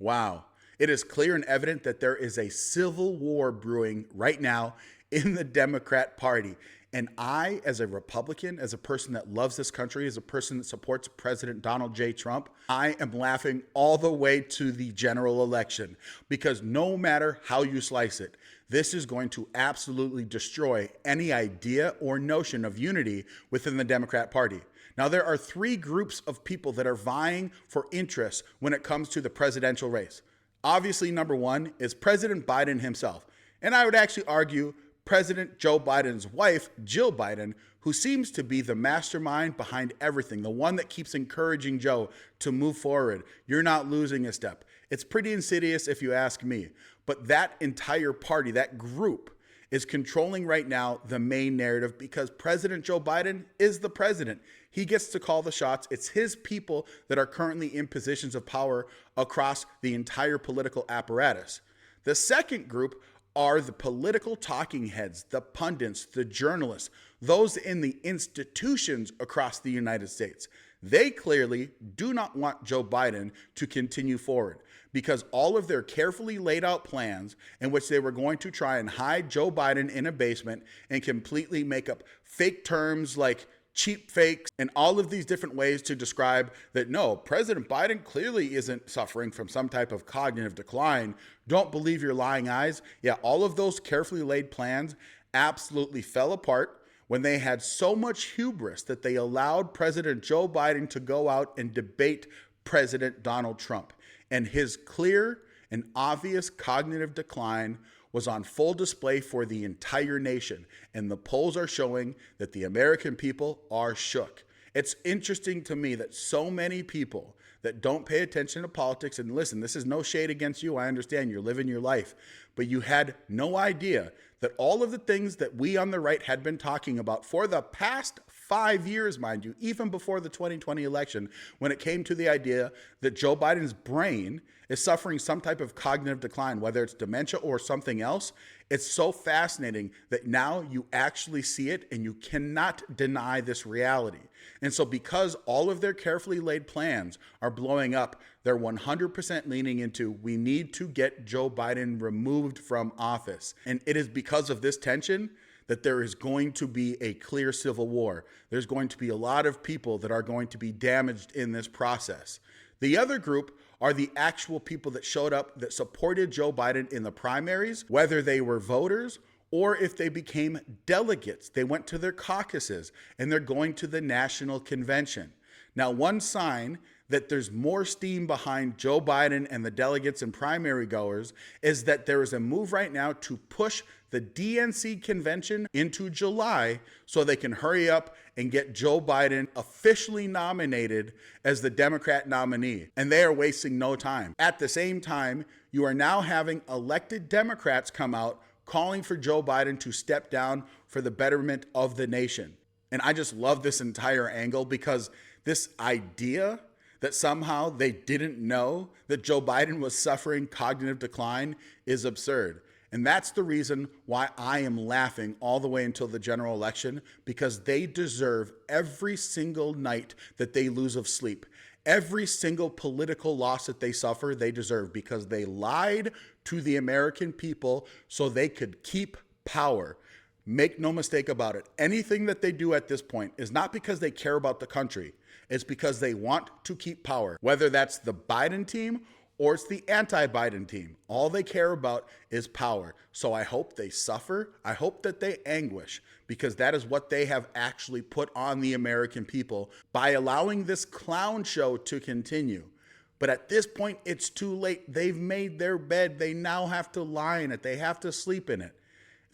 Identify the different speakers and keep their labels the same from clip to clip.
Speaker 1: Wow. It is clear and evident that there is a civil war brewing right now in the Democrat Party. And I, as a Republican, as a person that loves this country, as a person that supports President Donald J. Trump, I am laughing all the way to the general election because no matter how you slice it, this is going to absolutely destroy any idea or notion of unity within the Democrat Party. Now, there are three groups of people that are vying for interest when it comes to the presidential race. Obviously, number one is President Biden himself. And I would actually argue President Joe Biden's wife, Jill Biden, who seems to be the mastermind behind everything, the one that keeps encouraging Joe to move forward. You're not losing a step. It's pretty insidious if you ask me. But that entire party, that group, is controlling right now the main narrative because President Joe Biden is the president. He gets to call the shots. It's his people that are currently in positions of power across the entire political apparatus. The second group are the political talking heads, the pundits, the journalists, those in the institutions across the United States. They clearly do not want Joe Biden to continue forward because all of their carefully laid out plans in which they were going to try and hide Joe Biden in a basement and completely make up fake terms like cheap fakes and all of these different ways to describe that, no, President Biden clearly isn't suffering from some type of cognitive decline. Don't believe your lying eyes. Yeah, all of those carefully laid plans absolutely fell apart when they had so much hubris that they allowed President Joe Biden to go out and debate President Donald Trump. And his clear and obvious cognitive decline was on full display for the entire nation. And the polls are showing that the American people are shook. It's interesting to me that so many people that don't pay attention to politics, and listen, this is no shade against you. I understand you're living your life, but you had no idea that all of the things that we on the right had been talking about for the past 5 years, mind you, even before the 2020 election, when it came to the idea that Joe Biden's brain is suffering some type of cognitive decline, whether it's dementia or something else. It's so fascinating that now you actually see it and you cannot deny this reality. And so because all of their carefully laid plans are blowing up, they're 100% leaning into, we need to get Joe Biden removed from office. And it is because of this tension that there is going to be a clear civil war. There's going to be a lot of people that are going to be damaged in this process. The other group are the actual people that showed up that supported Joe Biden in the primaries, whether they were voters or if they became delegates. They went to their caucuses and they're going to the national convention. Now, one sign that there's more steam behind Joe Biden and the delegates and primary goers is that there is a move right now to push the DNC convention into July so they can hurry up and get Joe Biden officially nominated as the Democrat nominee. And they are wasting no time. At the same time, you are now having elected Democrats come out calling for Joe Biden to step down for the betterment of the nation. And I just love this entire angle because this idea that somehow they didn't know that Joe Biden was suffering cognitive decline is absurd. And that's the reason why I am laughing all the way until the general election, because they deserve every single night that they lose of sleep. Every single political loss that they suffer, they deserve because they lied to the American people so they could keep power. Make no mistake about it. Anything that they do at this point is not because they care about the country. It's because they want to keep power, whether that's the Biden team or it's the anti-Biden team. All they care about is power. So I hope they suffer. I hope that they anguish, because that is what they have actually put on the American people by allowing this clown show to continue. But at this point, it's too late. They've made their bed. They now have to lie in it. They have to sleep in it.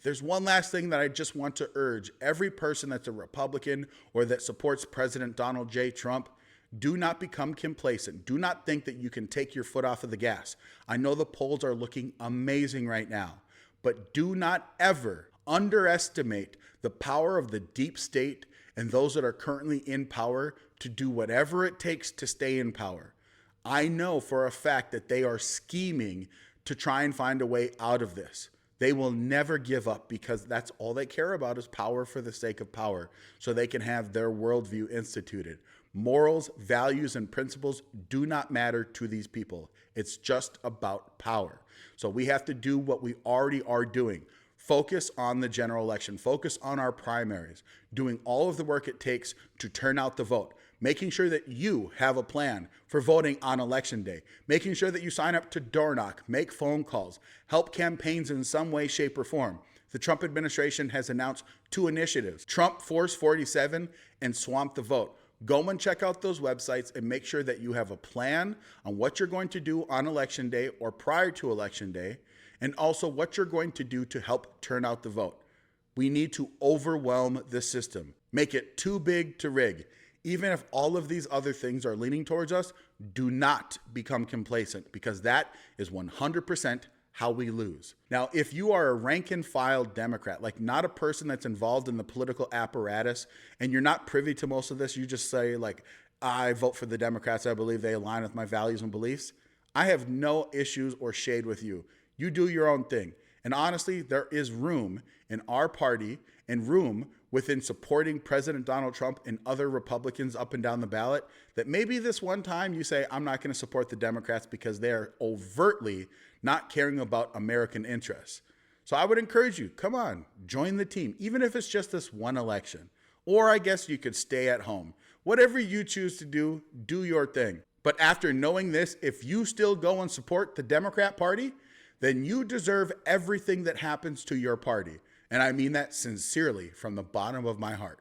Speaker 1: There's one last thing that I just want to urge every person that's a Republican or that supports President Donald J. Trump. Do not become complacent. Do not think that you can take your foot off of the gas. I know the polls are looking amazing right now, but do not ever underestimate the power of the deep state and those that are currently in power to do whatever it takes to stay in power. I know for a fact that they are scheming to try and find a way out of this. They will never give up because that's all they care about is power for the sake of power, so they can have their worldview instituted. Morals, values, and principles do not matter to these people. It's just about power. So we have to do what we already are doing. Focus on the general election. Focus on our primaries. Doing all of the work it takes to turn out the vote. Making sure that you have a plan for voting on election day. Making sure that you sign up to door knock, make phone calls, help campaigns in some way, shape, or form. The Trump administration has announced 2 initiatives, Trump Force 47 and Swamp the Vote. Go and check out those websites and make sure that you have a plan on what you're going to do on election day or prior to election day, and also what you're going to do to help turn out the vote. We need to overwhelm the system, make it too big to rig. Even if all of these other things are leaning towards us, do not become complacent, because that is 100% how we lose. Now, if you are a rank and file Democrat, like not a person that's involved in the political apparatus, and you're not privy to most of this, you just say like, I vote for the Democrats, I believe they align with my values and beliefs, I have no issues or shade with you. You do your own thing. And honestly, there is room in our party and room within supporting President Donald Trump and other Republicans up and down the ballot that maybe this one time you say, I'm not going to support the Democrats because they are overtly not caring about American interests. So I would encourage you, come on, join the team, even if it's just this one election. Or I guess you could stay at home. Whatever you choose to do, do your thing. But after knowing this, if you still go and support the Democrat Party, then you deserve everything that happens to your party. And I mean that sincerely from the bottom of my heart.